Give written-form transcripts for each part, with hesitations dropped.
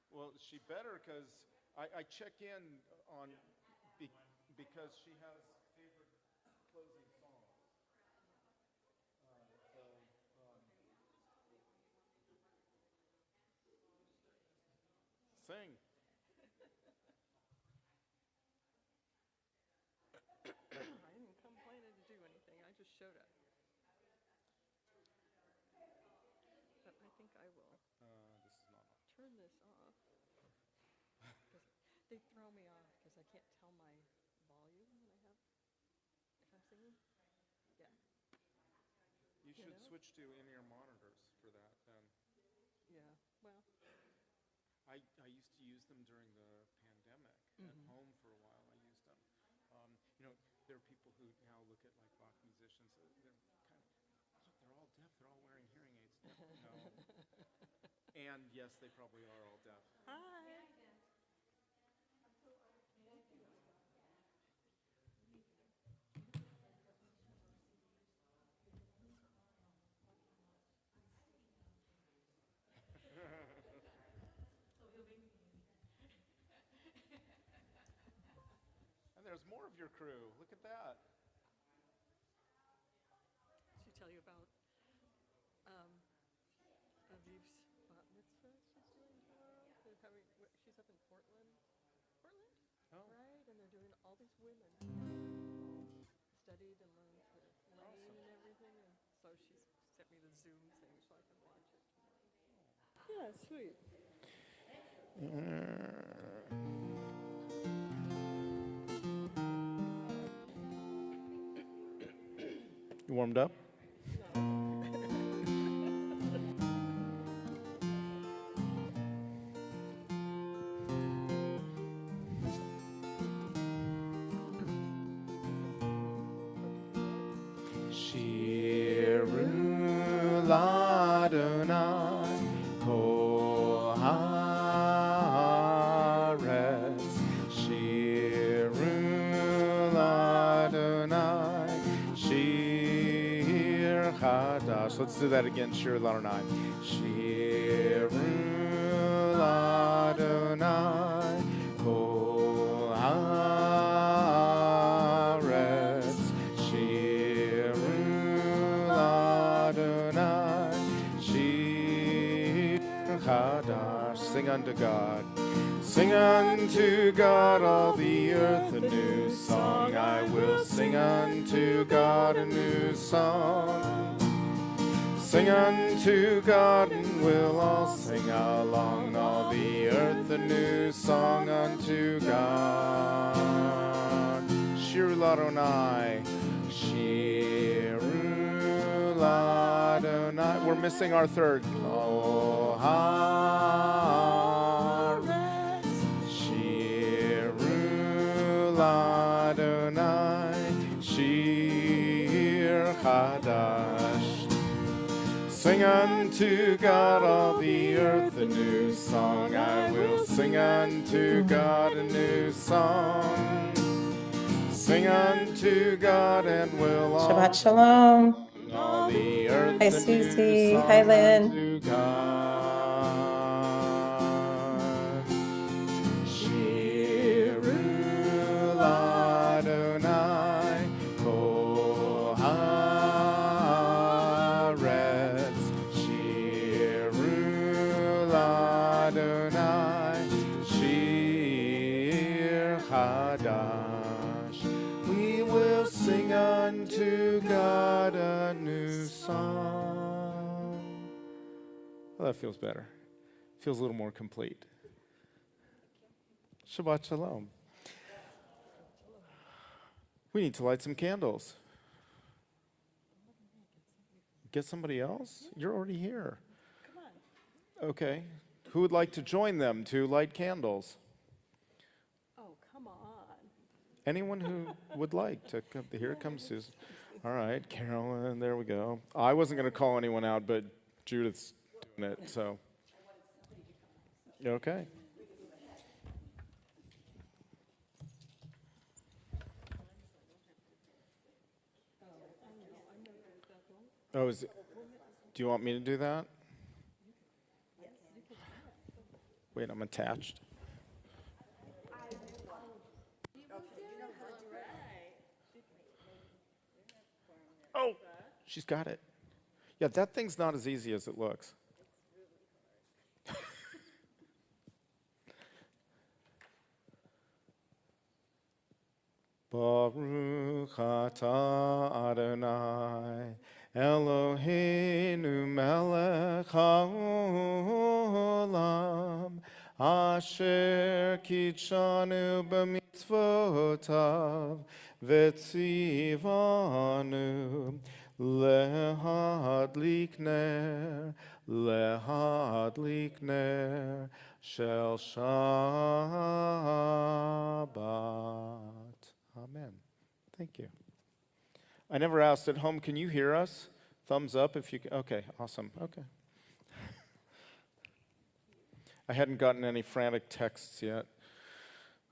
Well, she better, because I check in on be, because she has favorite closing songs. So, um, sing. I didn't come planning to do anything. I just showed up. But I think I will This is not on. turn this off because they throw me off because I can't tell my volume when I have if I'm singing. Yeah, You you should know. switch to in-ear monitors for that. Yeah. Well. I used to use them during the pandemic at home for a while. I used them. There are people who now look at like rock musicians. They're kind of, look, they're all deaf. They're all wearing hearing aids. No. And yes, they probably are all deaf. Hi. And there's more of your crew. Look at that. She tell you about um, Aviv's bat mitzvah she's doing tomorrow? She's up in Portland. Portland? Oh. Right? And they're doing all these women studied and learned for lane and everything. And so she's sent me the Zoom thing so I can watch it tomorrow. Yeah, sweet. You warmed up? Shiru Ladonai Kol Haaretz. Shiru Ladonai Shir Chadash. Let's do that again. Shir Ladonai. Shiru Ladonai Kol Haaretz. Shiru Ladonai Shir Chadash. Sing unto God. Sing unto God, all the earth, a new song. I will sing unto God a new song. Sing unto God, and we'll all sing along. All the earth, a new song unto God. Shiru Ladonai, Shiru Ladonai. We're missing our third. Oh, Haaretz, Shiru Ladonai, Shir Chadash. Sing unto God, all the earth, a new song. I will sing unto God a new song. Sing unto God, and we'll all Shabbat Shalom. all the earth Hi, a new Susie. song Hi, Lynn. unto God. Shiru Ladonai Kol Haaretz. Shiru Ladonai Shir Chadash. We will sing unto God a new song. Well, that feels better. Feels a little more complete. Shabbat Shalom. We need to light some candles. Get somebody else? You're already here. Come on. Okay. Who would like to join them to light candles? Oh, come on. Anyone who would like to come. Here comes Susan. All right, Carolyn, there we go. I wasn't going to call anyone out, but Judith's doing it, so. Okay. Oh, do you want me to do that? Wait, I'm attached. Oh, she's got it. Yeah, that thing's not as easy as it looks. Baruch atah Adonai Eloheinu melech haolam asher kitshanu b'mitzvotav v'tzivanu lehadlik ner shel Shabbat. Amen. Thank you. I never asked at home, can you hear us? Thumbs up if you can. Okay, awesome. Okay. I hadn't gotten any frantic texts yet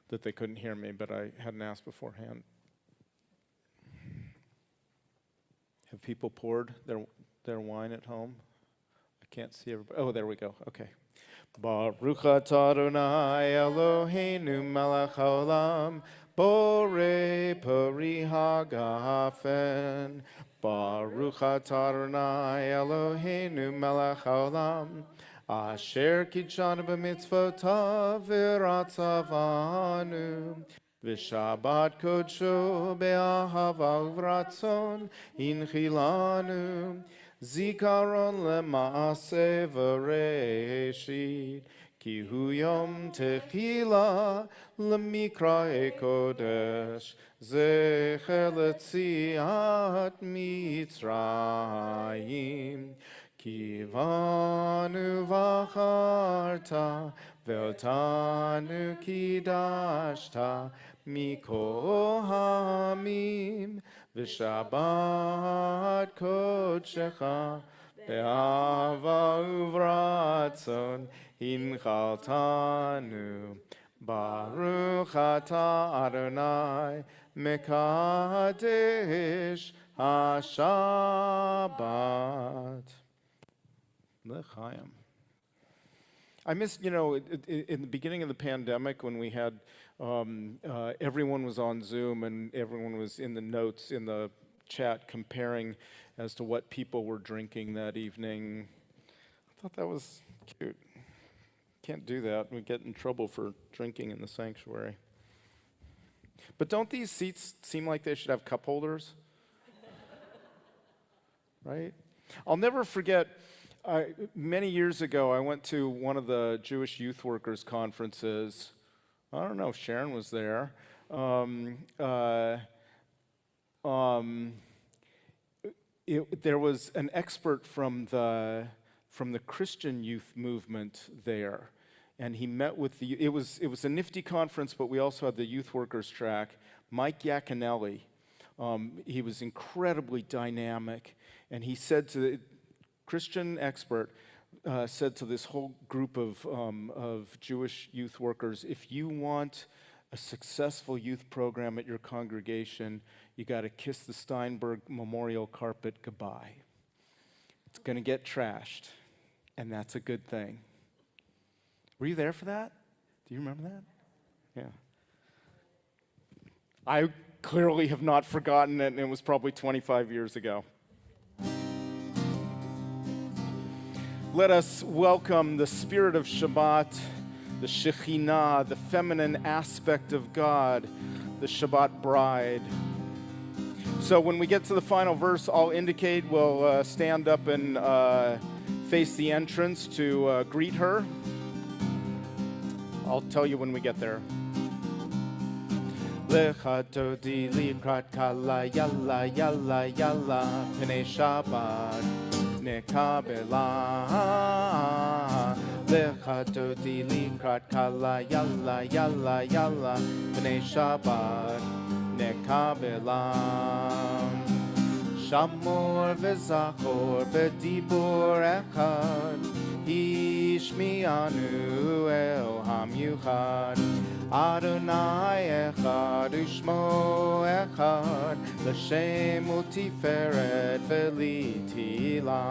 that they couldn't hear me, but I hadn't asked beforehand. Have people poured their wine at home? I can't see everybody. Oh, there we go. Okay. Baruch atah Adonai Eloheinu melech haolam Borei pori hagafen. Baruch atah Adonai Eloheinu melech haolam asher kitshanu b'mitzvotav v'ratzavanu v'shabbat kodsho be'ahava uvratzon inchilanu zikaron lema'aseh v'reishit ki hu yom techila lemikra kodesh zecher letziat Mitzrayim kivanu v'acharta ve'otanu kidashta mikol hamim v'shabbat kodshecha be'ahava uvratzon Inchaltanu Baruch atah Adonai Mekadesh HaShabbat. L'chaim. I miss, in the beginning of the pandemic when we had, everyone was on Zoom and everyone was in the notes in the chat comparing as to what people were drinking that evening. I thought that was cute. Can't do that. We get in trouble for drinking in the sanctuary. But don't these seats seem like they should have cup holders? Right? I'll never forget, many years ago, I went to one of the Jewish youth workers conferences. I don't know if Sharon was there. There was an expert from the Christian youth movement there, and he met with it was a nifty conference, but we also had the youth workers track. Mike Yaconelli, he was incredibly dynamic, and he said to the Christian expert, said to this whole group of Jewish youth workers, if you want a successful youth program at your congregation, you got to kiss the Steinberg Memorial carpet goodbye. It's going to get trashed, and that's a good thing. Were you there for that? Do you remember that? Yeah. I clearly have not forgotten it, and it was probably 25 years ago. Let us welcome the spirit of Shabbat, the Shekhinah, the feminine aspect of God, the Shabbat bride. So when we get to the final verse, I'll indicate we'll stand up and face the entrance to greet her. I'll tell you when we get there. Lecha todi likrat kala yalla yalla yalla pnei Shabbat nekabela. Lecha todi likrat kala yalla yalla yalla pnei Shabbat nekabela. Shamor v'zachor b'dibur echad Ishmianu el hamyuchad Adonai echad u'shmo echad L'shem u'tiferet v'litila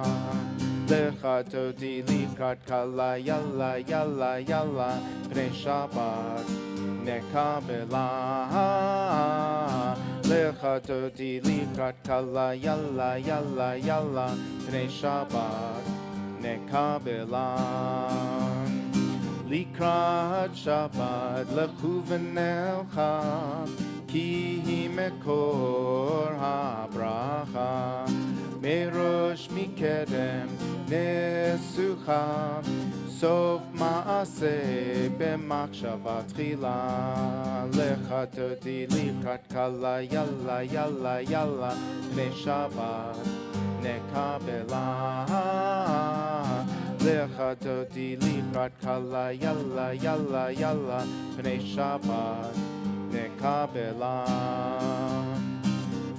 Lecha todi likrat kala yalla yalla yalla Pnei Shabbat nekabela Lecha todi likrat kala yalla yalla yalla Pnei Shabbat nekabela Likrat Shabbat lechu v'nelcha Ki hi mekor habracha Merosh mikedem nesucha Sof maaseh b'machshava tchila Lecha todi likrat kala yalla yalla yalla Pnei Shabbat nekabela Lecha todi likrat kala yalla yalla yalla Pnei Shabbat nekabela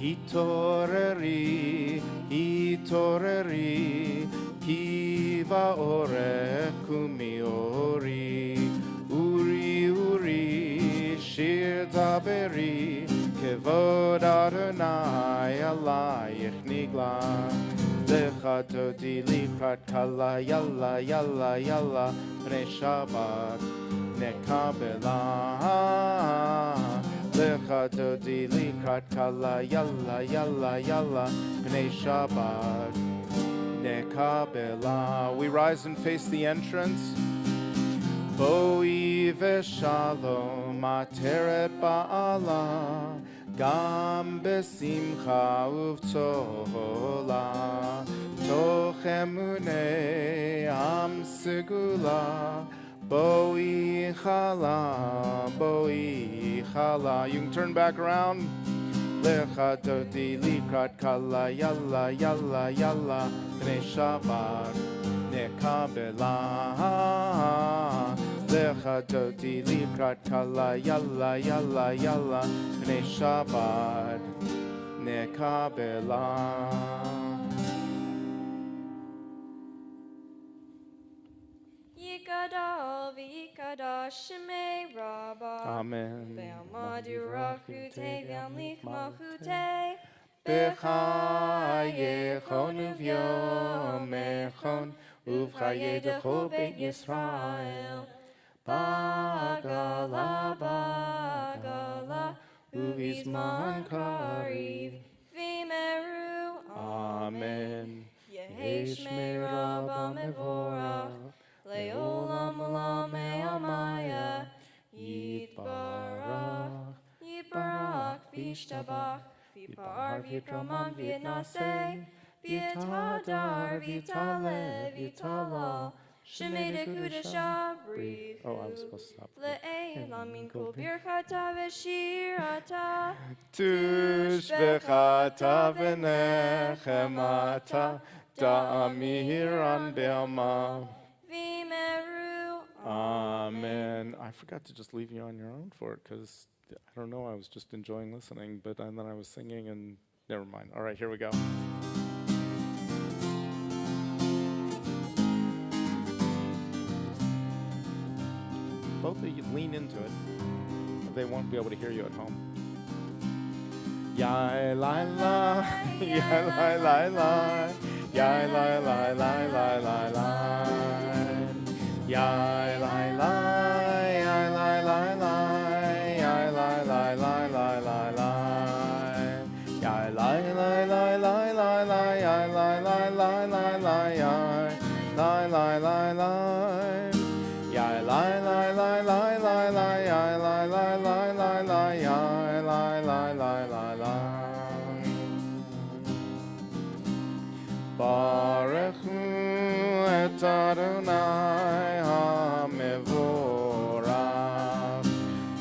Itoreri, itoreri, kiva ore kumiori Uri, uri, shir daberi Kevod Adonai alayich nigla Lecha todi likrat kala yalla yalla yalla Pnei Shabbat nekabela Lecha todi likrat kala yalla yalla yalla Pnei Shabbat nekabela We rise and face the entrance Boi v'shalom ateret ba'ala Gam besimcha uv'tola Toch emunei am segula Boi chala, boi chala You can turn back around Lecha todi likrat kala yalla yalla yalla Pnei Shabbat nekabela Lecha todi likrat kala yalla yalla yalla Pnei Shabbat nekabela Yikadal v'yikadash shemei rabba Amen Be'amadu rachute v'yamlich malchute B'chayechon uvyomechon Uvchaye dechol Beit Yisrael Bagala bagala Uvizman kariv V'meru Amen Yehesh me rabba mevorach Le'olam olam me'amaya Yitbarach Yitbarach v'yishtabach V'yipar v'yitraman v'yitnaseh V'yithadar v'yitale v'yitala Shemei dekudasha breathe Oh, I was supposed to stop. Le'elam min kol birchata v'shirata Tushbechata v'nechemata Da'amiran be'ama V'meru Amen. I forgot to just leave you on your own for it because I don't know. I was just enjoying listening, but and then I was singing and never mind. All right, here we go. Both of you lean into it. They won't be able to hear you at home. Ya la la, ya la la la, ya la la la la la la. Ya la la, ya la la la, ya la la la la la la. Ya la la la la la la, ya la la la la la, ya la la la la. Ya la la la la la la, ya la la la la la, ya la la la la la. Baruch hu et Adonai hamevorach.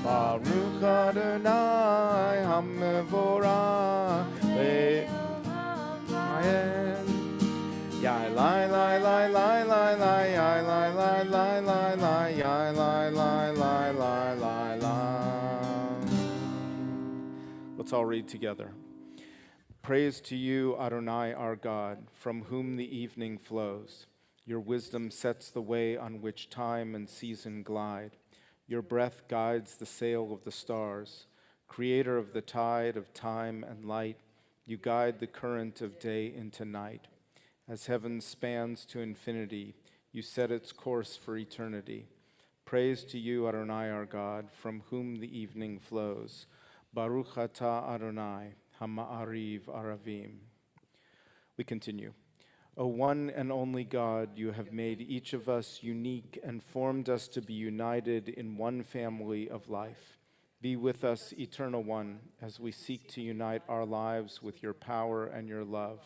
Baruch Adonai hamevorach. Le'ayen. Ya la la la la la la, ya la la la la la, ya la la la la la la. Let's all read together. Praise to you, Adonai, our God, from whom the evening flows. Your wisdom sets the way on which time and season glide. Your breath guides the sail of the stars. Creator of the tide of time and light, you guide the current of day into night. As heaven spans to infinity, you set its course for eternity. Praise to you, Adonai, our God, from whom the evening flows. Baruch atah Adonai, hama'ariv aravim. We continue. O one and only God, you have made each of us unique and formed us to be united in one family of life. Be with us, Eternal One, as we seek to unite our lives with your power and your love.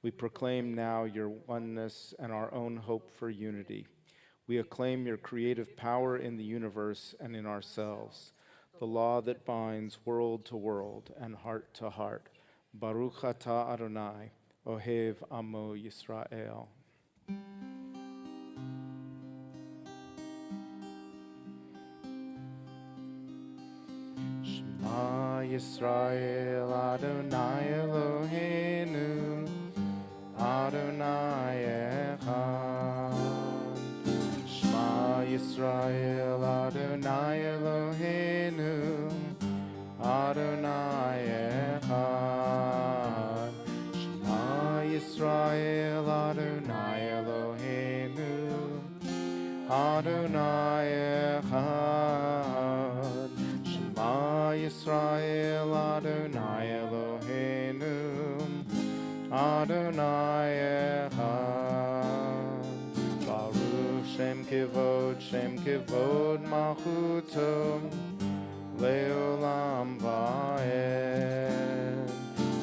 We proclaim now your oneness and our own hope for unity. We acclaim your creative power in the universe and in ourselves, the law that binds world to world and heart to heart. Baruch atah Adonai, Ohev Amo Yisrael. Shema Yisrael Adonai Eloheinu, Adonai Echad. Shema Yisrael Adonai Eloheinu, Adonai Echad. Yisrael Adonai Eloheinu, Adonai Echad. Shema Yisrael Adonai Eloheinu, Adonai Echad. Baruch Shem Kivod Malchuto, Leolam Va'ed.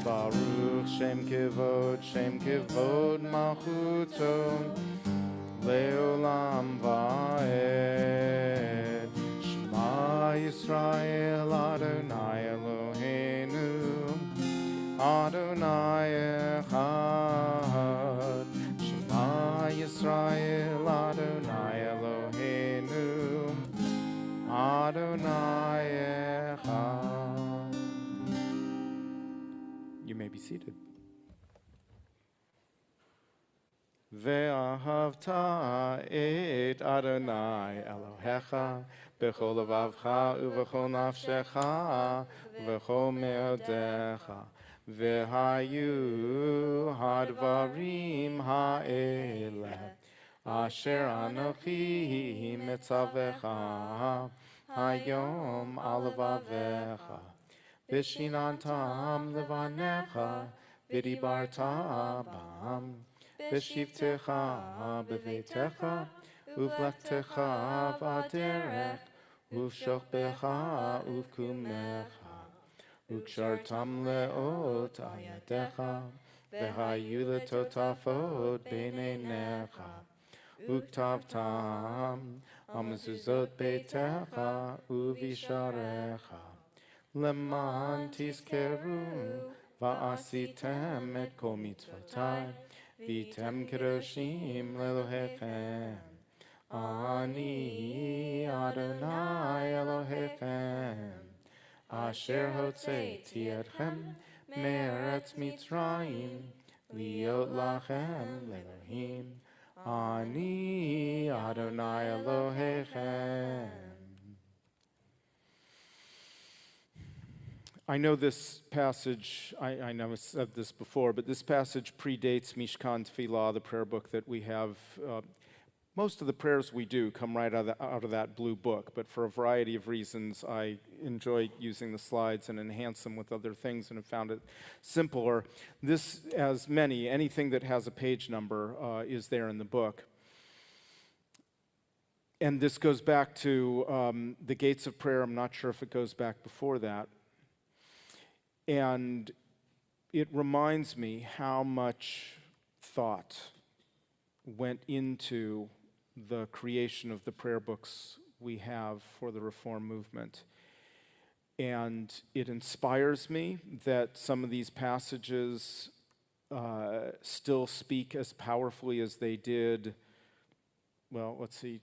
Baruch Shem Kivod Malchuto, Leolam Va'ed. Shema Yisrael Adonai Eloheinu, Adonai Echad. Shema Yisrael Adonai Eloheinu, Adonai Echad. You may be seated. Ve'ahavta et Adonai Elohecha b'chol levavcha u'v'chol nafshecha u'v'chol me'odecha ve'hayu hadvarim ha'eleh asher anochi mitzavecha hayom al levavecha Vishinantam levanecha, vidibarta bam, vishivtecha bevetecha, uvlektecha vaderech, uvshokbecha uvkumecha, ukshartam leot ayadecha, vehayu letotafot beinenecha, uktavtam amazuzot beitecha uvisharecha. Leman tizkeru va'asitem et kol mitzvotai v'item kedoshim lelohechem. Ani Adonai Elohechem asher hotzeiti etchem me'eretz Mitzrayim liot lachem le'elohim. Ani Adonai Elohechem. I know this passage, I know I've said this before, but this passage predates Mishkan Tefillah, the prayer book that we have. Most of the prayers we do come right out of that blue book, but for a variety of reasons, I enjoy using the slides and enhance them with other things and have found it simpler. This, as anything that has a page number is there in the book. And this goes back to the gates of prayer. I'm not sure if it goes back before that. And it reminds me how much thought went into the creation of the prayer books we have for the Reform movement. And it inspires me that some of these passages still speak as powerfully as they did, well, let's see,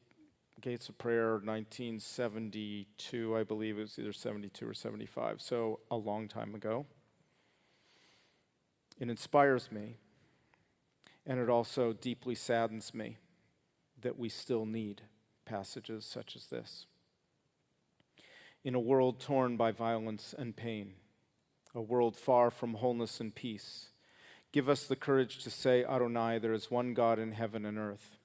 Gates of Prayer, 1972, I believe it was either 72 or 75, so a long time ago. It inspires me, and it also deeply saddens me that we still need passages such as this. In a world torn by violence and pain, a world far from wholeness and peace, Give us the courage to say, Adonai, there is one God in heaven and earth.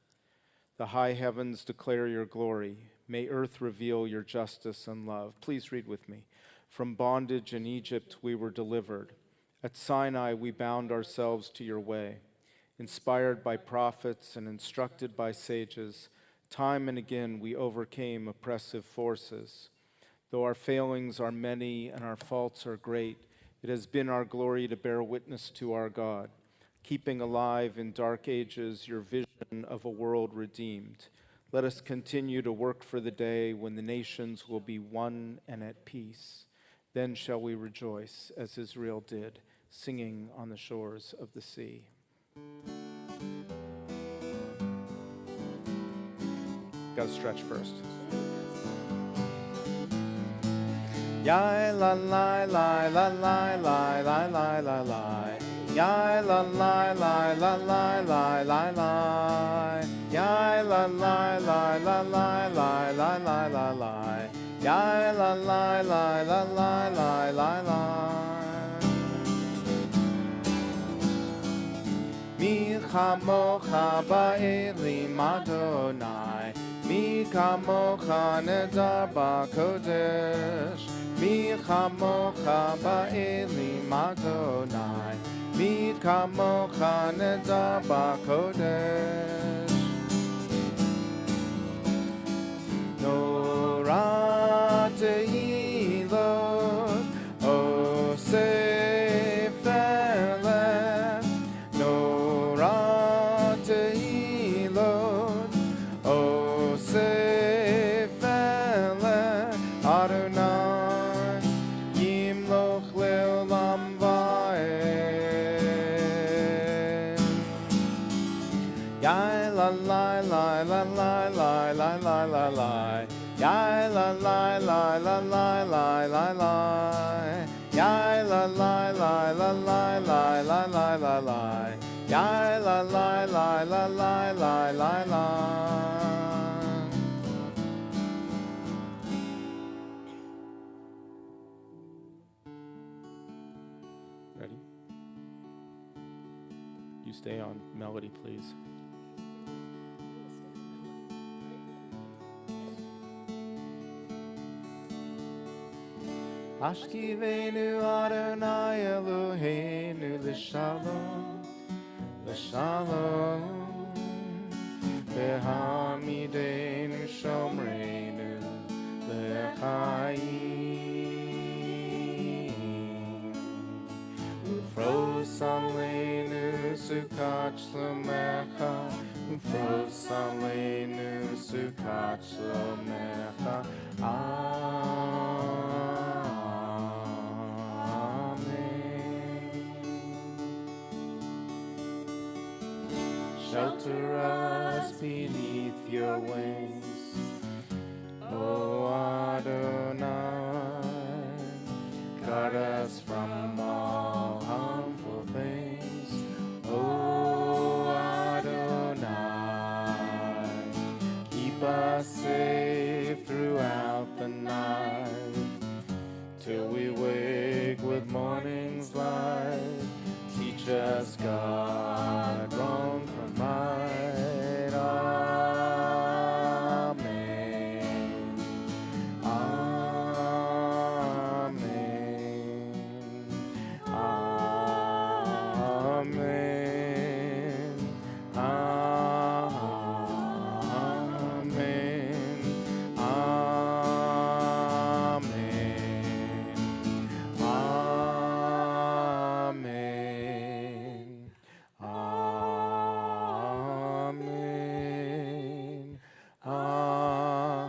The high heavens declare your glory. May earth reveal your justice and love. Please read with me. From bondage in Egypt we were delivered. At Sinai we bound ourselves to your way. Inspired by prophets and instructed by sages, time and again we overcame oppressive forces. Though our failings are many and our faults are great, it has been our glory to bear witness to our God, keeping alive in dark ages your vision of a world redeemed. Let us continue to work for the day when the nations will be one and at peace. Then shall we rejoice, as Israel did, singing on the shores of the sea. Got to stretch first. Ya la la la la la la la la la la. Ya la la la la la la la la. Ya la la la la la la la la la la. Ya la la la la la la la la. Mi chamocha ba'elim Adonai. Mi kamocha nedar ba'kodesh. Mi chamocha ba'elim Adonai. Mi kamocha nedar ba'kodesh. Norah tehilot osef elef. Norah tehilot osef elef. Adonai yimloch le'olam va'ed. Ya la la la la la la la la la la. Ya la la la la la la la la. Ya la la la la la la la la la la. Ya la la la la la la la la. Ready? You stay on melody, please. Ashkivenu Adonai Eloheinu l'shalom, l'shalom. V'hamidenu shomreinu l'chaim. Ufros aleinu sukat shlomecha, ufros aleinu sukat shlomecha. Shelter us beneath your wings, O Adonai. Guard us from all harmful things, O Adonai. Keep us safe throughout the night, till we wake with morning's light. Teach us, God, wrong from right. Amen. Amen.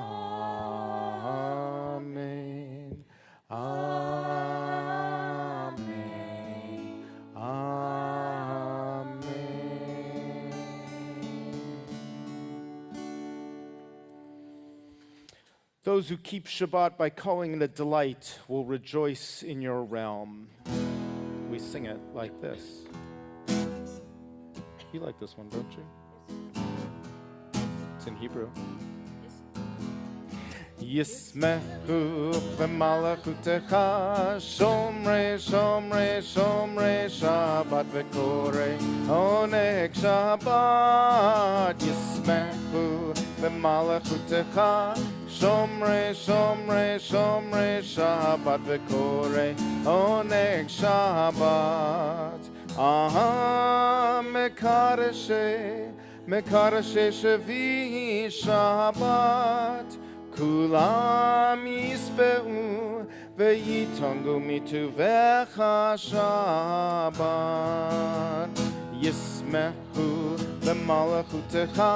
Amen. Amen. Those who keep Shabbat by calling it a delight will rejoice in your realm. We sing it like this. You like this one, don't you? It's in Hebrew. Yismechu v'malachutecha Shomre, shomre, shomre Shabbat v'korei oneg Shabbat Yismechu v'malachutecha Shomre, shomre, shomre Shabbat v'korei oneg Shabbat Aha mekadeshe mekadeshe shavi Shabbat Kulam yisbeu veyitongu mituvecha Shabbat Yismechu v'malachutecha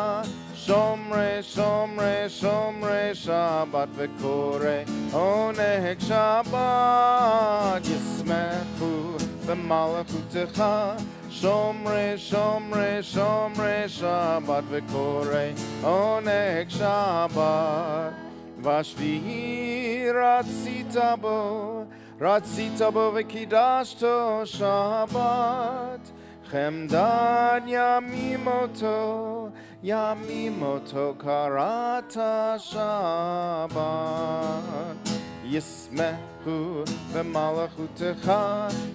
Shomre, shomre, shomre Shabbat v'korei oneg Shabbat Yismechu v'malachutecha Shomre, shomre, shomre Shabbat v'korei oneg Shabbat Vashvihi ratzita bo v'kidashto Shabbat Chemdan yamimoto karata Shabbat Yismechu v'malachutecha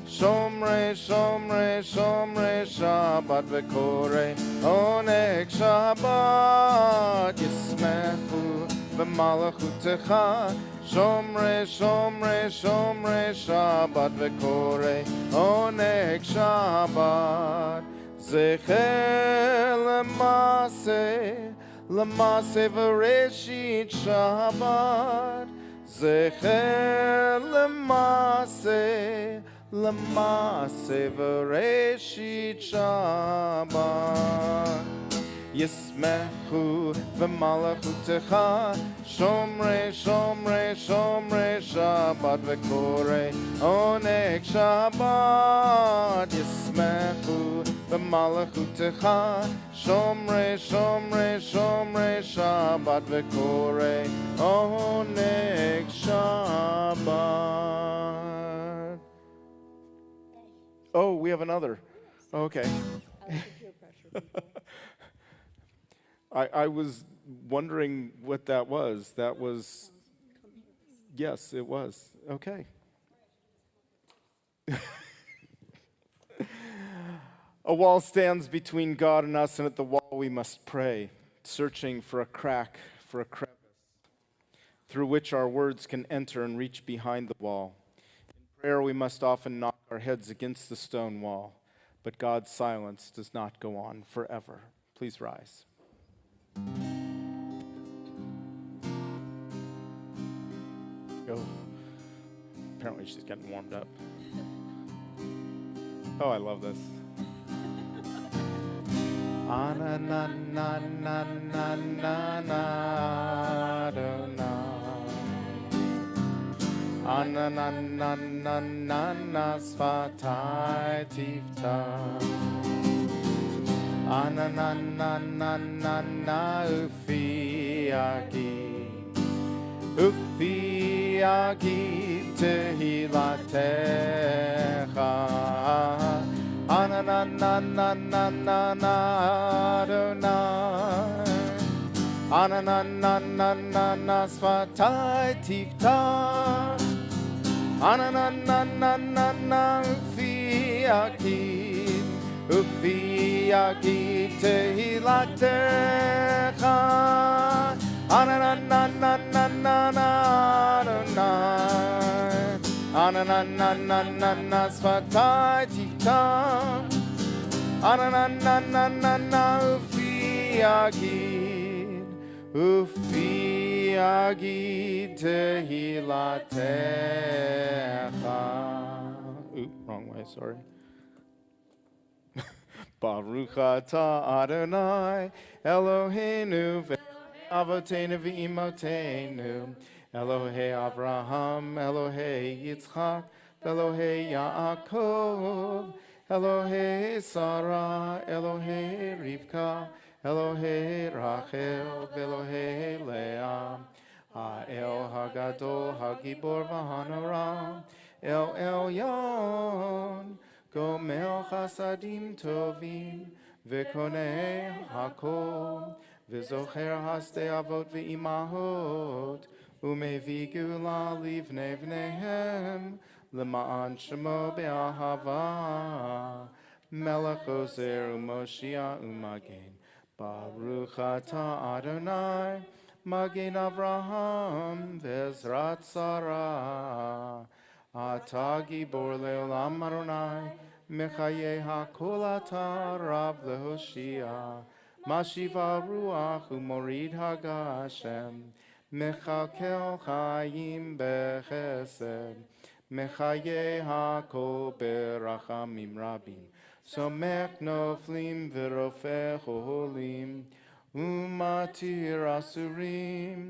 Shomre, shomre, shomre Shabbat v'korei oneg Shabbat Yismechu v'malachutecha Shomre, shomre, shomre Shabbat v'korei oneg Shabbat Zecher lemase v'reshit Shabbat Zecher lemase v'reshit Shabbat Yismechu v'malachutecha Shomre, shomre, shomre Shabbat v'korei oneg Shabbat Yismechu v'malachutecha Shomre, shomre, shomre Shabbat v'korei oneg Shabbat Oh, we have another. Okay. I was wondering what that was. That was, yes, it was. Okay. A wall stands between God and us, and at the wall we must pray, searching for a crack, for a crevice, through which our words can enter and reach behind the wall. In prayer we must often knock our heads against the stone wall, but God's silence does not go on forever. Please rise. Oh, apparently she's getting warmed up. Oh, I love this. Ana na na na na na na Ana na na na na na svatai tifta Ana na na na na na ufiagi tehilatecha Ana na na na na na na Adonai Ana na na na na na svatai tifta Ana na na na na na ufiagi tehilatecha Ana na na na na na na Adonai Ana na na na na na svatai tifta Ana na na na na na ufiagi tehilatecha wrong way, sorry. Baruch atah Adonai Eloheinu Avoteinu v'imotenu Elohei Avraham, Elohei Yitzchak, Elohei Yaakov, Elohei Sarah, Elohei Rivka, Elohei Rachel, Elohei Leah, Ha'el Hagadol, Hagibor v'Hanora, El Elyon, Gomel Chasadim Tovim, V'konei Hakol, V'zocher Hasdei Avot v'imahot, Umevi gula livnei vnehem, Lema'an shemo be'ahava, Melech ozer u'moshia u'magen, Baruch atah Adonai, Magen Avraham ve'ezrat Sarah, Atah gibor le'olam Adonai, Mechaye hakol atah Rav lehoshia, Mashiva ruach u'morid hagashem, Mechalkel chayim bechesed, Mechaye hakol berachamim rabim, Somech noflim v'rofeh cholim, Umatir asurim,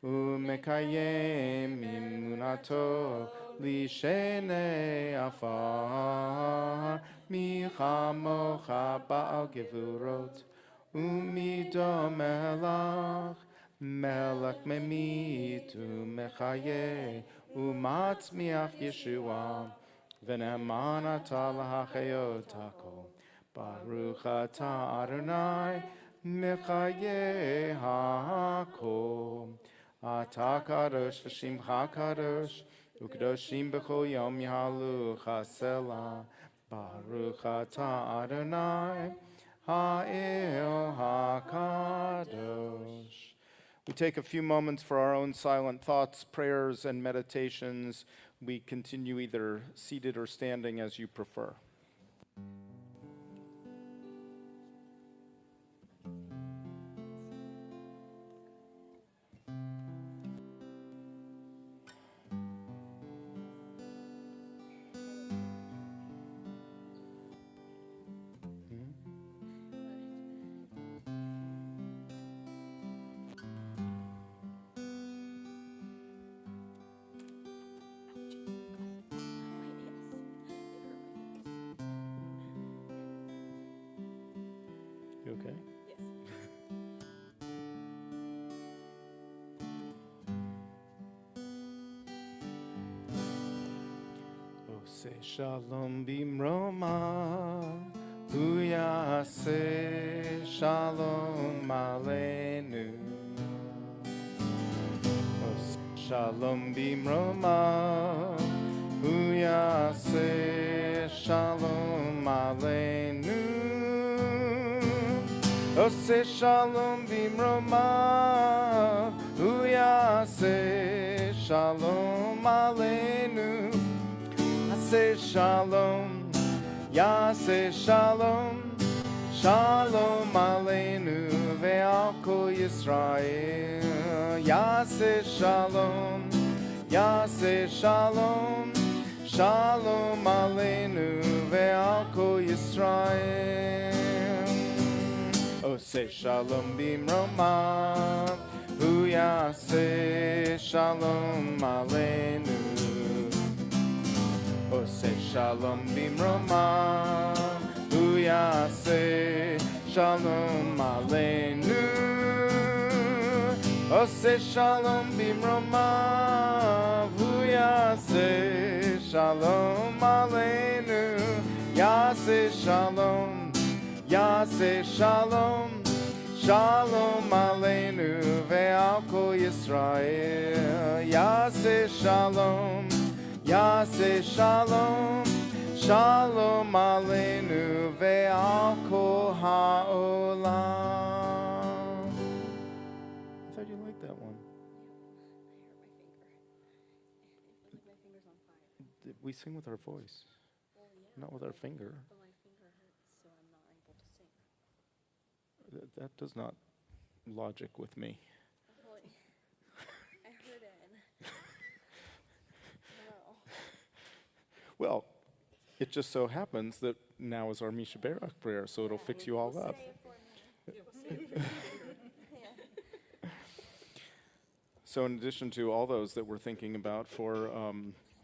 Umekayem imunato, Lishene afar, Michamocha ba'al gevurot, Umido melach, Melech memit, Umechaye, Umatzmiach Yeshua, V'ne'eman atah lahachayot hakol, Baruch atah Adonai, Mechaye hakol. Atah kadosh v'shimcha kadosh, u'kadoshim b'chol yom yahalu chasela. Baruch atah Adonai, ha'el hakadosh. We take a few moments for our own silent thoughts, prayers, and meditations. We continue either seated or standing as you prefer. You okay? Yes. Ose shalom bimroma, uyase shalom aleinu. Ose shalom bimroma, uyase shalom aleinu. Ose shalom bimroma, uyase shalom aleinu. Ase shalom, yase shalom, shalom aleinu ve'al kol Yisrael. Yase shalom, yase shalom, shalom aleinu ve'al kol Yisrael. Ose shalom bimroma, uyase shalom aleinu. Ose shalom bimroma, uyase shalom aleinu. Ose shalom bimroma, uyase shalom aleinu. Yase shalom, yase shalom, shalom aleinu ve'al kol Yisrael. Yase shalom, yase shalom, shalom aleinu ve'al kol ha'olam. I thought you liked that one. I hurt my finger. It feels like my finger's on fire. We sing with our voice, Well, yeah. not with our finger. But my finger hurts, so I'm not able to sing. That does not logic with me. Well, I heard it. No. Well, it just so happens that now is our Misha Barak prayer, so it'll fix you all up. Say it for me. Yeah. So in addition to all those that we're thinking about for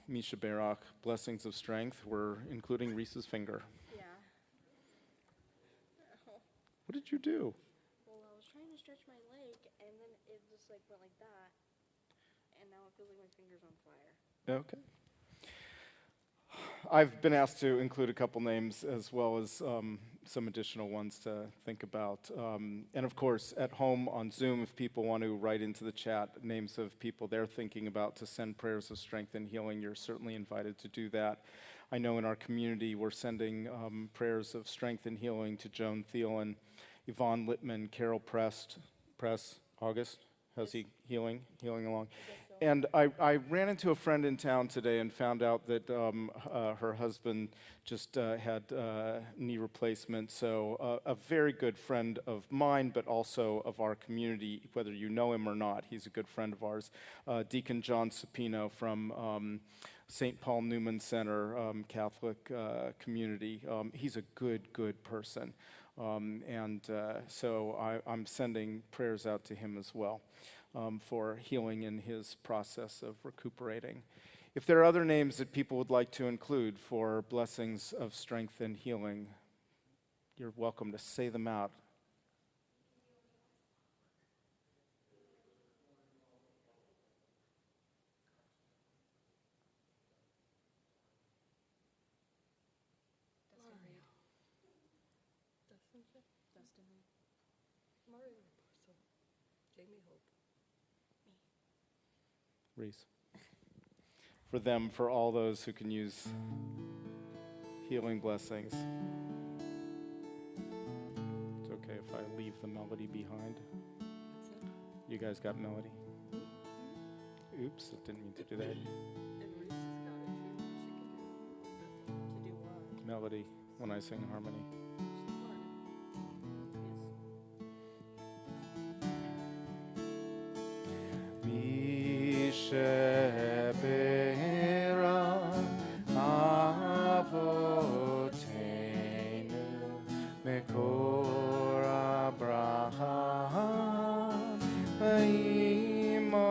Misha Barak, blessings of strength, we're including Reese's finger. Yeah. What did you do? Well, I was trying to stretch my leg, and then it just like went like that, and now it feels like my finger's on fire. Okay. I've been asked to include a couple names as well as some additional ones to think about. And of course, at home on Zoom, if people want to write into the chat names of people they're thinking about to send prayers of strength and healing, you're certainly invited to do that. I know in our community we're sending prayers of strength and healing to Joan Thielen, Yvonne Littman, Carol Press, August. How's he healing along? And I ran into a friend in town today and found out that her husband just had knee replacement. So a very good friend of mine, but also of our community, whether you know him or not, he's a good friend of ours. Deacon John Supino from St. Paul Newman Center Catholic community. He's a good person. So I'm sending prayers out to him as well. For healing in his process of recuperating. If there are other names that people would like to include for blessings of strength and healing, you're welcome to say them out. Destiny. Mario Raposo. Jamie Hope. Reese. For them, for all those who can use healing blessings. It's okay if I leave the melody behind. That's it. You guys got melody? Oops, I didn't mean to do that. And Reese has got it too. She can do to do what? Melody when I sing harmony. She's learning. Shebera avotenu mekor Abraham imotenu.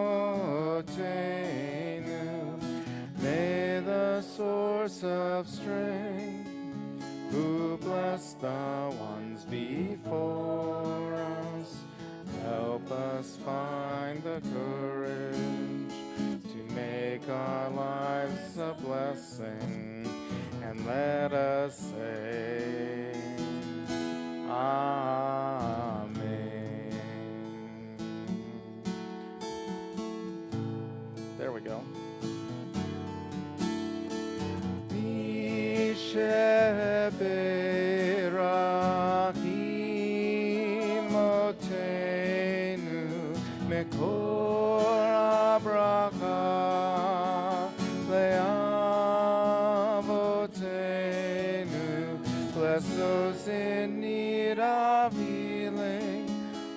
May the source of strength, who bless the ones before us, help us find the courage to make our lives a blessing, and let us say, Amen. There we go. Mekor Abraha leavotenu. Bless those in need of healing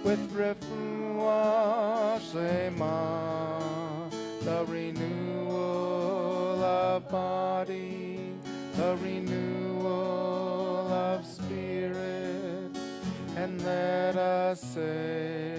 with refuah shlema, the renewal of body, the renewal of spirit, and let us say,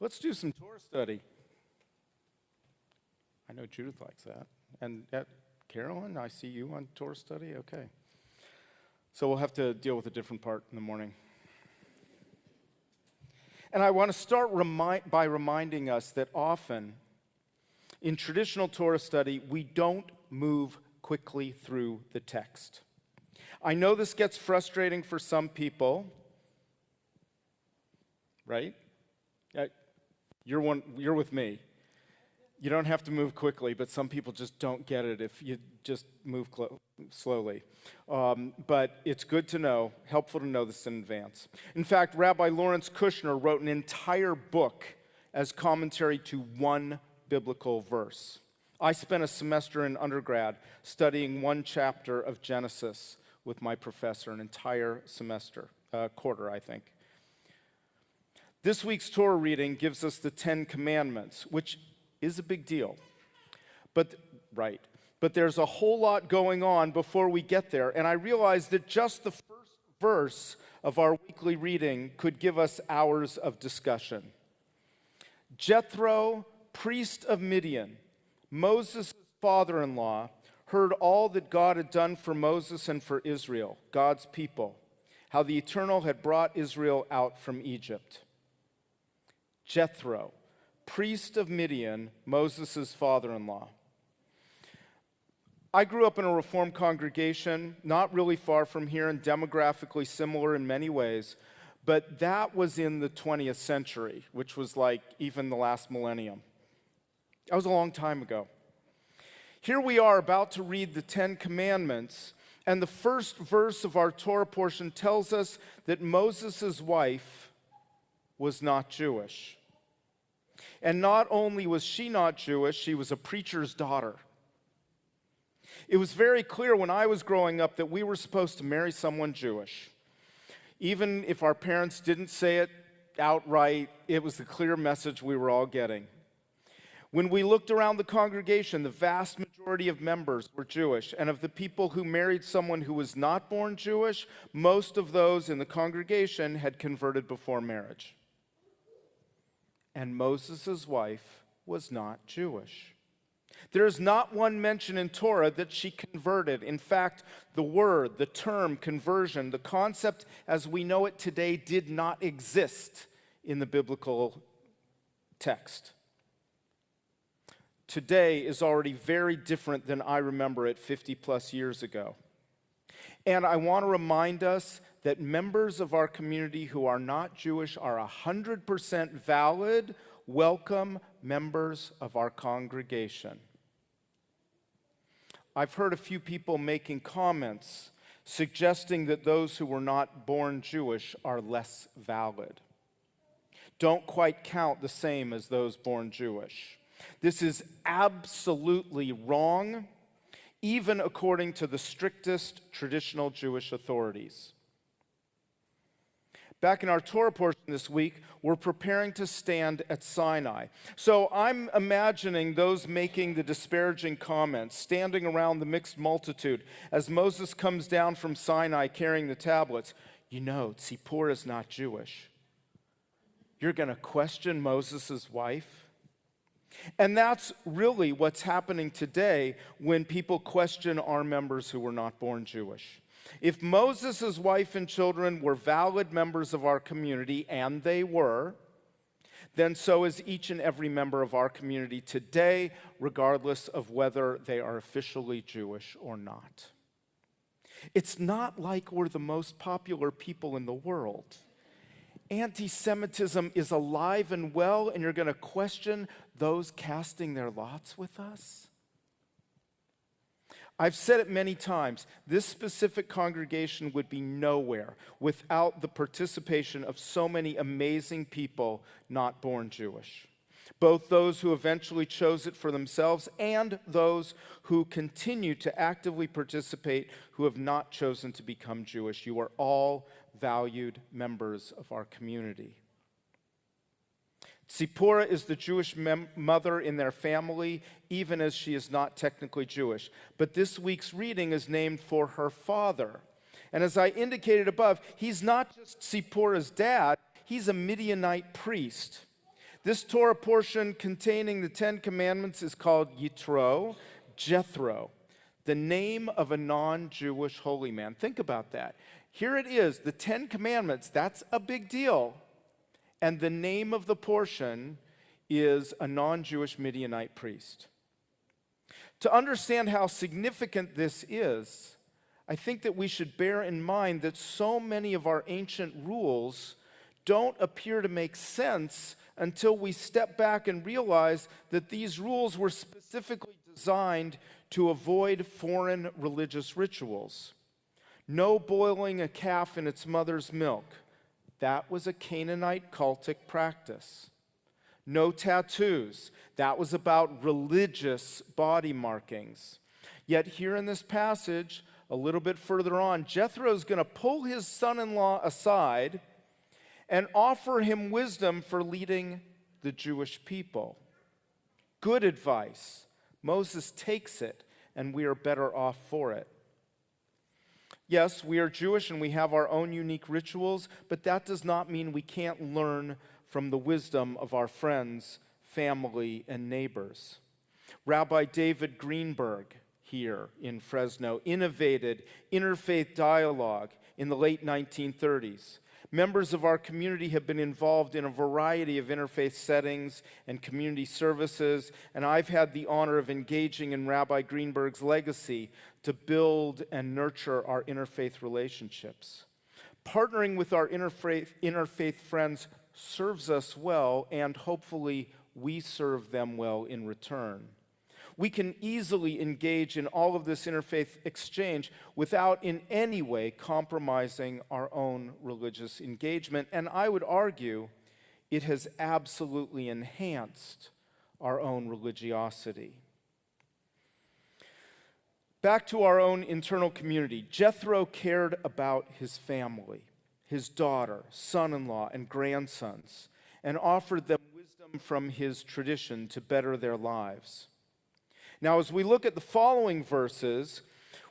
let's do some Torah study. I know Judith likes that. And Carolyn, I see you on Torah study. Okay. So we'll have to deal with a different part in the morning. And I want to start by reminding us that often in traditional Torah study, we don't move quickly through the text. I know this gets frustrating for some people, right? You're with me. You don't have to move quickly, but some people just don't get it if you just move slowly. But it's good to know, helpful to know this in advance. In fact, Rabbi Lawrence Kushner wrote an entire book as commentary to one biblical verse. I spent a semester in undergrad studying one chapter of Genesis with my professor, an entire semester, quarter, I think. This week's Torah reading gives us the 10 Commandments, which is a big deal. But but there's a whole lot going on before we get there. And I realized that just the first verse of our weekly reading could give us hours of discussion. Jethro, priest of Midian, Moses' father-in-law, heard all that God had done for Moses and for Israel, God's people, how the Eternal had brought Israel out from Egypt. Jethro, priest of Midian, Moses' father-in-law. I grew up in a Reformed congregation, not really far from here and demographically similar in many ways, but that was in the 20th century, which was like even the last millennium. That was a long time ago. Here we are about to read the Ten Commandments, and the first verse of our Torah portion tells us that Moses' wife was not Jewish. And not only was she not Jewish, she was a preacher's daughter. It was very clear when I was growing up that we were supposed to marry someone Jewish. Even if our parents didn't say it outright, it was the clear message we were all getting. When we looked around the congregation, the vast majority of members were Jewish, and of the people who married someone who was not born Jewish, most of those in the congregation had converted before marriage. And Moses' wife was not Jewish. There is not one mention in Torah that she converted. In fact, the word, the term conversion, the concept as we know it today did not exist in the biblical text. Today is already very different than I remember it 50 plus years ago. And I want to remind us that members of our community who are not Jewish are 100% valid, welcome members of our congregation. I've heard a few people making comments suggesting that those who were not born Jewish are less valid. Don't quite count the same as those born Jewish. This is absolutely wrong, even according to the strictest traditional Jewish authorities. Back in our Torah portion this week, we're preparing to stand at Sinai. So I'm imagining those making the disparaging comments, standing around the mixed multitude as Moses comes down from Sinai carrying the tablets. You know, Tzipporah is not Jewish. You're going to question Moses' wife? And that's really what's happening today when people question our members who were not born Jewish. If Moses' wife and children were valid members of our community, and they were, then so is each and every member of our community today, regardless of whether they are officially Jewish or not. It's not like we're the most popular people in the world. Anti-Semitism is alive and well, and you're going to question those casting their lots with us? I've said it many times, this specific congregation would be nowhere without the participation of so many amazing people not born Jewish. Both those who eventually chose it for themselves and those who continue to actively participate who have not chosen to become Jewish. You are all valued members of our community. Tzipporah is the Jewish mother in their family, even as she is not technically Jewish. But this week's reading is named for her father. And as I indicated above, he's not just Tzipporah's dad, he's a Midianite priest. This Torah portion containing the Ten Commandments is called Yitro, Jethro, the name of a non-Jewish holy man. Think about that. Here it is, the Ten Commandments, that's a big deal. And the name of the portion is a non-Jewish Midianite priest. To understand how significant this is, I think that we should bear in mind that so many of our ancient rules don't appear to make sense until we step back and realize that these rules were specifically designed to avoid foreign religious rituals. No boiling a calf in its mother's milk. That was a Canaanite cultic practice. No tattoos. That was about religious body markings. Yet here in this passage, a little bit further on, Jethro is going to pull his son-in-law aside and offer him wisdom for leading the Jewish people. Good advice. Moses takes it and we are better off for it. Yes, we are Jewish and we have our own unique rituals, but that does not mean we can't learn from the wisdom of our friends, family, and neighbors. Rabbi David Greenberg here in Fresno innovated interfaith dialogue in the late 1930s. Members of our community have been involved in a variety of interfaith settings and community services, and I've had the honor of engaging in Rabbi Greenberg's legacy to build and nurture our interfaith relationships. Partnering with our interfaith friends serves us well, and hopefully we serve them well in return. We can easily engage in all of this interfaith exchange without in any way compromising our own religious engagement, and I would argue it has absolutely enhanced our own religiosity. Back to our own internal community, Jethro cared about his family, his daughter, son-in-law, and grandsons, and offered them wisdom from his tradition to better their lives. Now, as we look at the following verses,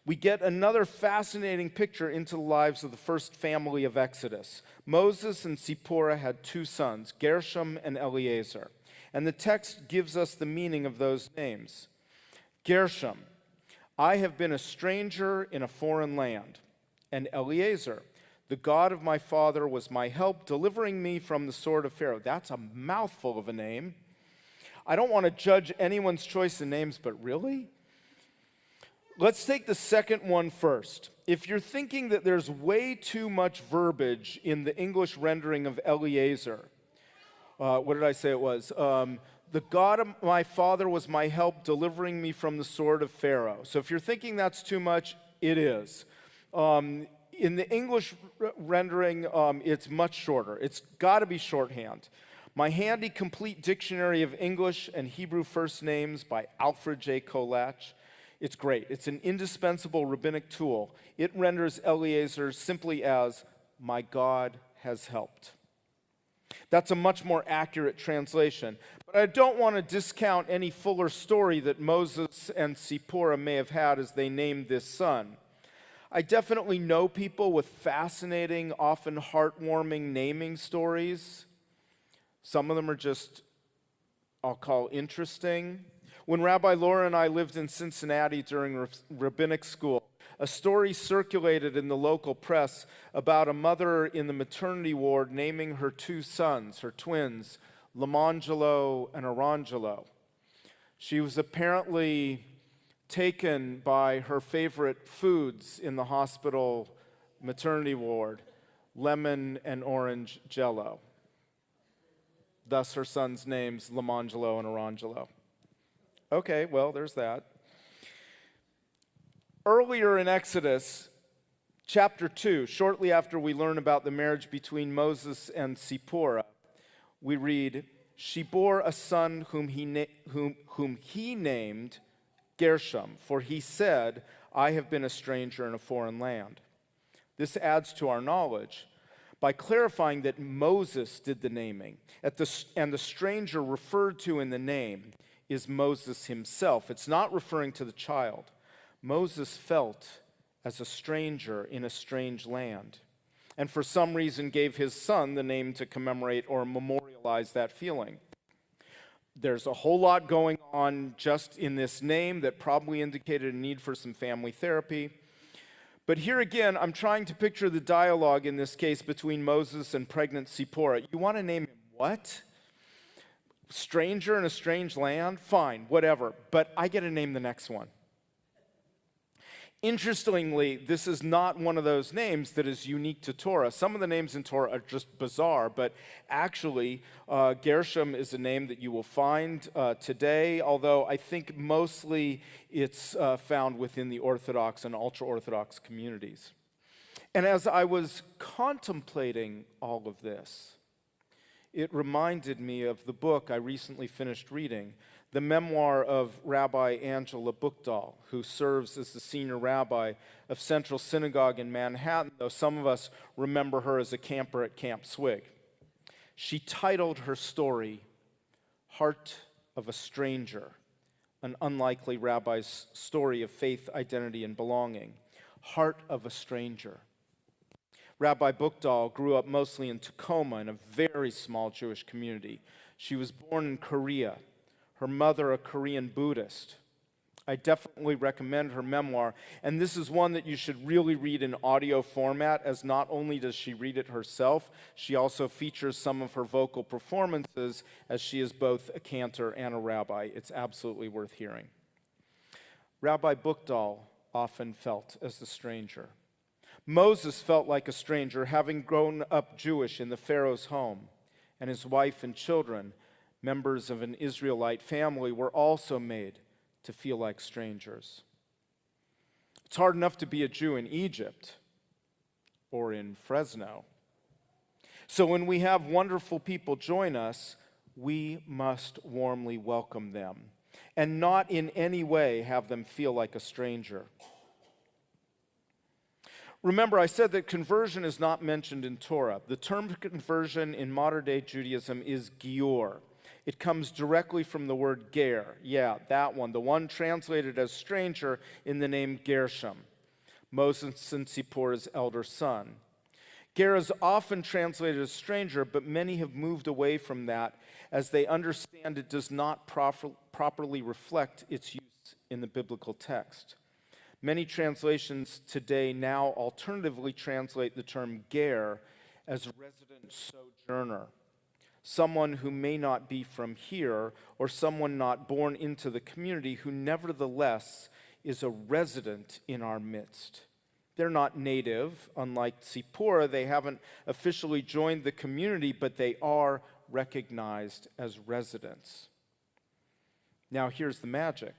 we get another fascinating picture into the lives of the first family of Exodus. Moses and Zipporah had two sons, Gershom and Eleazar. And the text gives us the meaning of those names. Gershom, I have been a stranger in a foreign land. And Eleazar, the God of my father was my help, delivering me from the sword of Pharaoh. That's a mouthful of a name. I don't want to judge anyone's choice in names, but really? Let's take the second one first. If you're thinking that there's way too much verbiage in the English rendering of Eleazar, what did I say it was? The God of my father was my help, delivering me from the sword of Pharaoh. So if you're thinking that's too much, it is. In the English rendering, it's much shorter. It's got to be shorthand. My handy complete dictionary of English and Hebrew first names by Alfred J. Kolach. It's great. It's an indispensable rabbinic tool. It renders Eleazar simply as, my God has helped. That's a much more accurate translation. But I don't want to discount any fuller story that Moses and Zipporah may have had as they named this son. I definitely know people with fascinating, often heartwarming naming stories. Some of them are just, I'll call interesting. When Rabbi Laura and I lived in Cincinnati during rabbinic school, a story circulated in the local press about a mother in the maternity ward naming her two sons, her twins, Lamangelo and Arangelo. She was apparently taken by her favorite foods in the hospital maternity ward, lemon and orange jello. Thus her sons' names, Lamangelo and Arangelo. Okay, well, there's that. Earlier in Exodus, chapter 2, shortly after we learn about the marriage between Moses and Zipporah, we read, she bore a son whom he named Gershom, for he said, I have been a stranger in a foreign land. This adds to our knowledge by clarifying that Moses did the naming, and the stranger referred to in the name is Moses himself. It's not referring to the child. Moses felt as a stranger in a strange land, and for some reason gave his son the name to commemorate or memorialize that feeling. There's a whole lot going on just in this name that probably indicated a need for some family therapy. But here again, I'm trying to picture the dialogue in this case between Moses and pregnant Zipporah. You want to name him what? Stranger in a strange land? Fine, whatever. But I get to name the next one. Interestingly, this is not one of those names that is unique to Torah. Some of the names in Torah are just bizarre, but actually, Gershom is a name that you will find today, although I think mostly it's found within the Orthodox and ultra-Orthodox communities. And as I was contemplating all of this, it reminded me of the book I recently finished reading, the memoir of Rabbi Angela Buchdahl, who serves as the senior rabbi of Central Synagogue in Manhattan, though some of us remember her as a camper at Camp Swig. She titled her story, Heart of a Stranger, an unlikely rabbi's story of faith, identity, and belonging. Heart of a Stranger. Rabbi Bookdahl grew up mostly in Tacoma in a very small Jewish community. She was born in Korea, her mother a Korean Buddhist. I definitely recommend her memoir, and this is one that you should really read in audio format, as not only does she read it herself, she also features some of her vocal performances, as she is both a cantor and a rabbi. It's absolutely worth hearing. Rabbi Bookdahl often felt as a stranger. Moses felt like a stranger, having grown up Jewish in the Pharaoh's home, and his wife and children, members of an Israelite family, were also made to feel like strangers. It's hard enough to be a Jew in Egypt or in Fresno. So when we have wonderful people join us, we must warmly welcome them and not in any way have them feel like a stranger. Remember, I said that conversion is not mentioned in Torah. The term conversion in modern-day Judaism is gior. It comes directly from the word ger. Yeah, that one, the one translated as stranger in the name Gershom, Moses and Zipporah's elder son. Ger is often translated as stranger, but many have moved away from that as they understand it does not properly reflect its use in the biblical text. Many translations today now alternatively translate the term ger as resident sojourner, someone who may not be from here or someone not born into the community who nevertheless is a resident in our midst. They're not native. Unlike Zipporah, they haven't officially joined the community, but they are recognized as residents. Now here's the magic.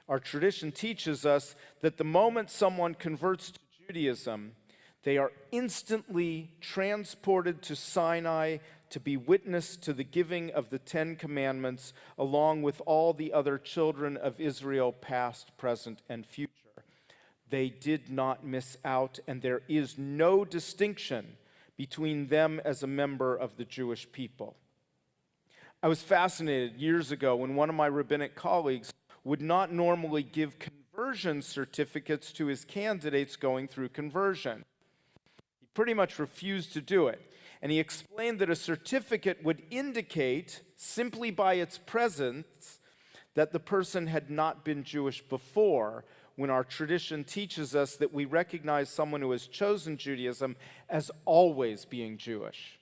Our tradition teaches us that the moment someone converts to Judaism, they are instantly transported to Sinai to be witness to the giving of the 10 Commandments, along with all the other children of Israel, past, present, and future. They did not miss out, and there is no distinction between them as a member of the Jewish people. I was fascinated years ago when one of my rabbinic colleagues would not normally give conversion certificates to his candidates going through conversion. He pretty much refused to do it. And he explained that a certificate would indicate, simply by its presence, that the person had not been Jewish before, when our tradition teaches us that we recognize someone who has chosen Judaism as always being Jewish.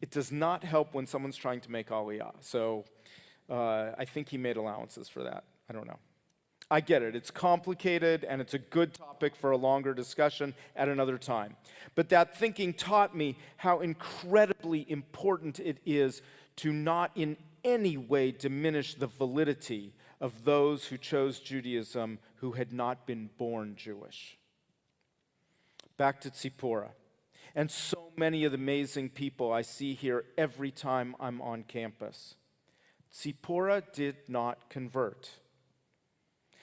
It does not help when someone's trying to make Aliyah. So I think he made allowances for that. I don't know. I get it. It's complicated, and it's a good topic for a longer discussion at another time. But that thinking taught me how incredibly important it is to not in any way diminish the validity of those who chose Judaism who had not been born Jewish. Back to Tzipporah. And so many of the amazing people I see here every time I'm on campus. Tzipporah did not convert.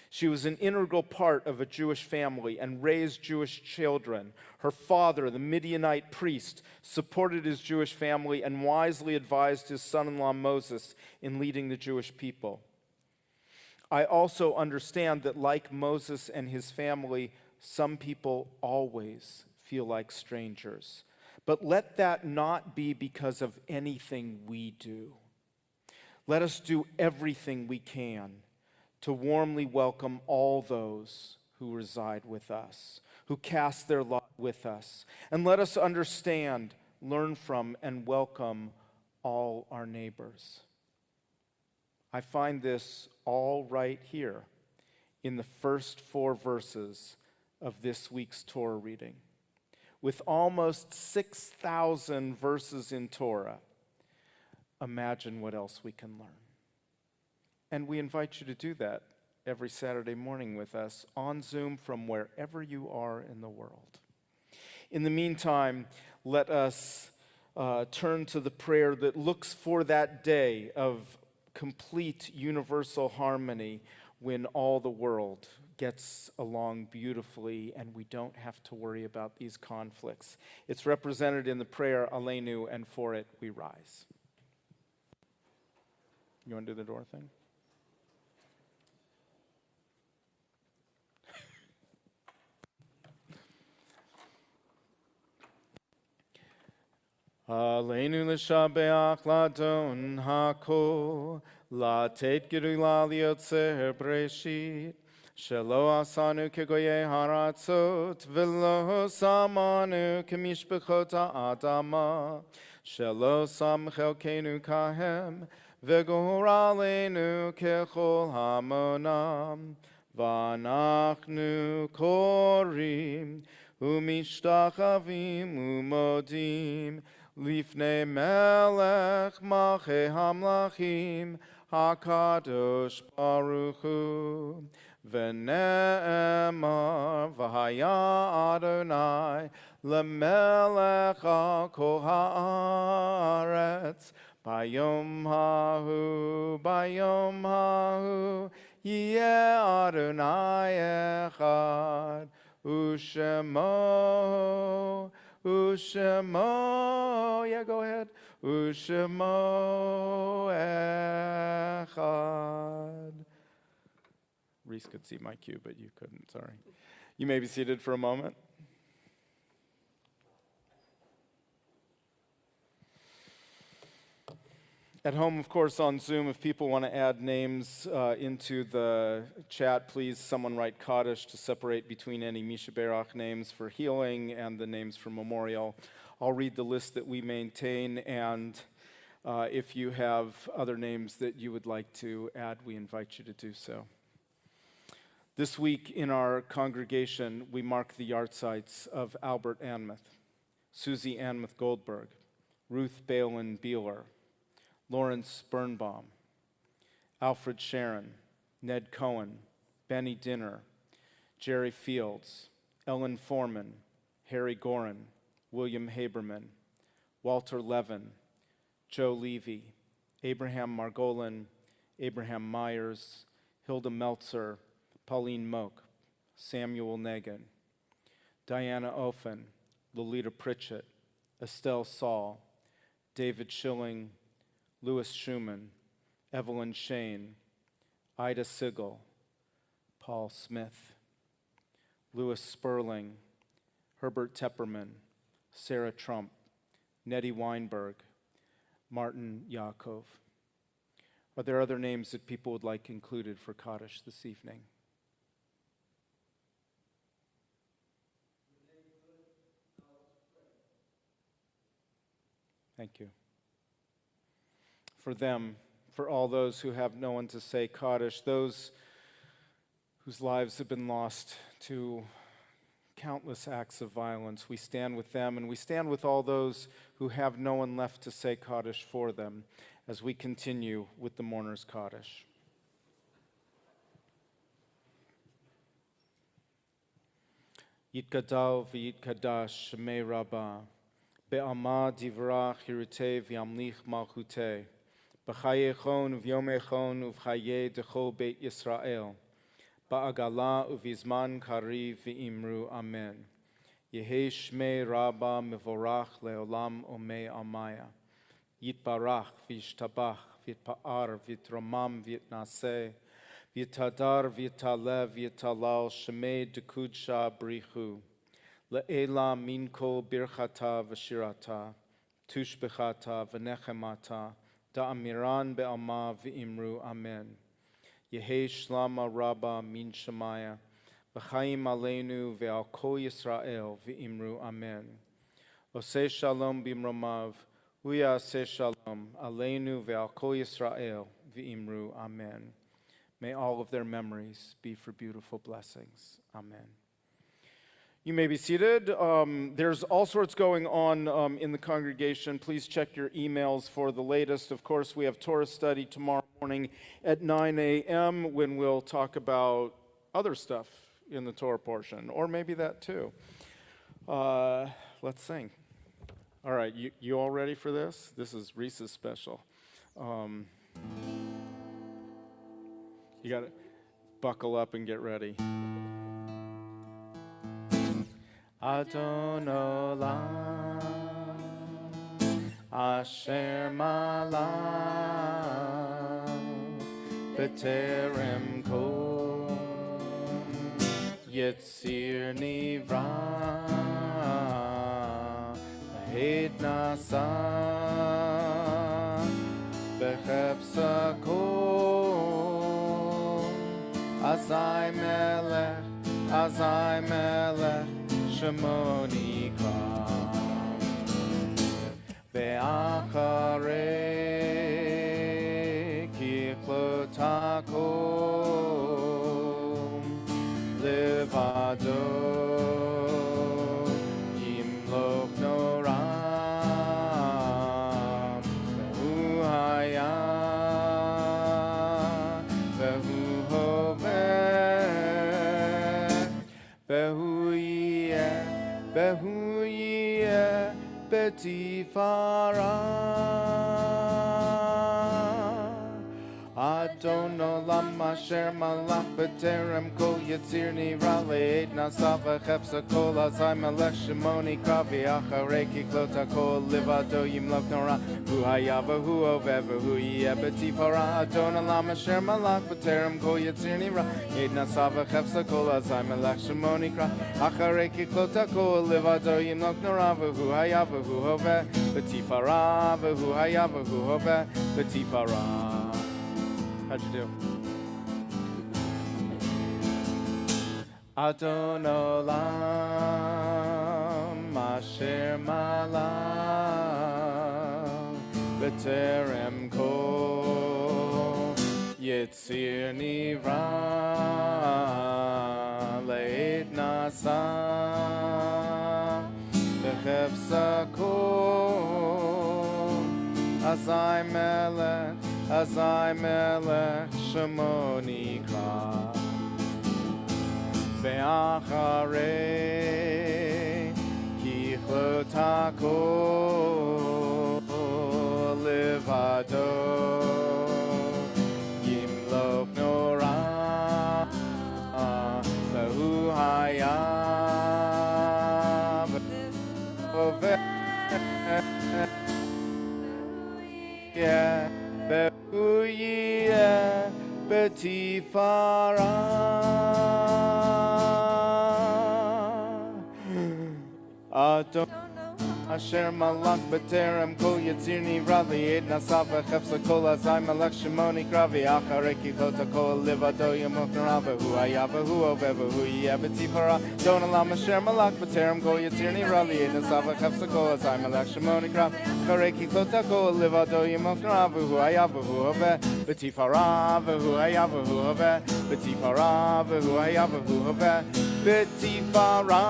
She was an integral part of a Jewish family and raised Jewish children. Her father, the Midianite priest, supported his Jewish family and wisely advised his son-in-law Moses in leading the Jewish people. I also understand that, like Moses and his family, some people always feel like strangers. But let that not be because of anything we do. Let us do everything we can to warmly welcome all those who reside with us, who cast their lot with us. And let us understand, learn from, and welcome all our neighbors. I find this all right here in the first 4 verses of this week's Torah reading. With almost 6,000 verses in Torah, imagine what else we can learn. And we invite you to do that every Saturday morning with us on Zoom from wherever you are in the world. In the meantime, let us turn to the prayer that looks for that day of complete universal harmony when all the world gets along beautifully and we don't have to worry about these conflicts. It's represented in the prayer Aleinu, and for it we rise. You want to do the door thing? Aleinu l'shabeach ladon hakol, latet gerula liotzer breshit, shelo asanu kegoye haratzot, velo samanu kemishbechot ha'adama, shelo sam chelkenu kahem, vegoralenu kechol hamonam, vanachnu korim, umishtachavim umodim, Lifnei melech mache hamlachim hakadosh baruch hu v'ne'emar v'haya Adonai lemelech al kol haaretz bayom hahu yeh Adonai echad u'shemo Ushemo, yeah, go ahead. Ushemo echad. Reese could see my cue, but you couldn't, sorry. You may be seated for a moment. At home, of course, on Zoom, if people want to add names into the chat, please someone write Kaddish to separate between any Misha Berach names for healing and the names for memorial. I'll read the list that we maintain, and if you have other names that you would like to add, we invite you to do so. This week in our congregation, we mark the yahrzeits of Albert Anmuth, Susie Anmuth Goldberg, Ruth Balin Beeler, Lawrence Birnbaum, Alfred Sharon, Ned Cohen, Benny Dinner, Jerry Fields, Ellen Foreman, Harry Gorin, William Haberman, Walter Levin, Joe Levy, Abraham Margolin, Abraham Myers, Hilda Meltzer, Pauline Moak, Samuel Negan, Diana Ofen, Lolita Pritchett, Estelle Saul, David Schilling, Louis Schumann, Evelyn Shane, Ida Sigel, Paul Smith, Louis Sperling, Herbert Tepperman, Sarah Trump, Nettie Weinberg, Martin Yaakov. Are there other names that people would like included for Kaddish this evening? Thank you. For them, for all those who have no one to say Kaddish, those whose lives have been lost to countless acts of violence, we stand with them, and we stand with all those who have no one left to say Kaddish for them as we continue with the mourner's Kaddish. Yitgadal v'yitkadash shemei rabbah, be'alma divrach hirutei v'yamlich malchutei, b'chayechon uv'yomechon uv'chaye dechol beit Yisrael, ba'agala uv'izman kariv v'imru amen. Yehi shmei rabba mevorach leolam omei amaya. Yitbarach v'yishtabach v'yitpa'ar v'yitromam v'yitnaseh v'yitadar v'yitalev v'yitalal shmei dekudsha brichu. Le'ela min kol birchata v'shirata tushbechata v'nechemata da'amiran be'alma v'imru amen. Yehi shlama rabba min shemaya v'chaim aleinu ve'al kol Yisrael v'imru amen. Oseh shalom bimromav uyaseh shalom aleinu ve'al kol Yisrael v'imru amen. May all of their memories be for beautiful blessings. Amen. You may be seated. There's all sorts going on in the congregation. Please check your emails for the latest. Of course, we have Torah study tomorrow morning at 9 a.m. when we'll talk about other stuff in the Torah portion, or maybe that too. Let's sing. All right, you all ready for this? This is Reese's special. You got to buckle up and get ready. Adon olam, asher malam, b'terem kol, yetzir nivra, Le'ed nasa Bechefsa kol Azai melech Shemoni kam Be'acharei kichlotakom Levado Yimloch noram Vehu haya Vehu hoveh Vehu yeh betifara Adon olam asher malach b'terem kol yitzir nira le'ed nasa v'chefsa kol azai melech shemoni kravi acharei kiklot hakol livado yimlok nora hu haya v'hu oveh v'hu yeh betifara Adon olam asher malach b'terem kol yitzir nira le'ed nasa v'chefsa kol azai melech shemoni kravi acharei kiklot hakol livado yimlok nora v'hu haya v'hu oveh betifara v'hu haya v'hu oveh betifara. How'd you do? Adon olam asher malach b'terem kol yitzir nira le'ed nasa b'chefsa kol azai melech shemoni kra Ve'acharei kichlot hakol levado yimloch nora vehu haya v'oveh Vehu yeh betifara Adon asher malach b'terem kol yitzir nira le'ed nasa v'chefsa kol azai melech shemoni kravi acharei kiklot hakol livado yimloch nora vehu haya vehu oveh vehu yeh betifara Adon olam asher malach b'terem kol yitzir nira le'ed nasa v'chefsa kol azai melech shemoni kravi acharei kiklot hakol livado yimloch nora vehu haya vehu oveh betifara vehu haya vehu oveh betifara vehu haya vehu oveh betifara.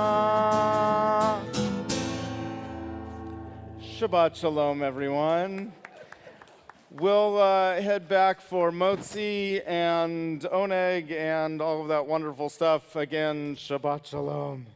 Shabbat shalom, everyone. We'll head back for motzi and oneg and all of that wonderful stuff. Again, Shabbat shalom.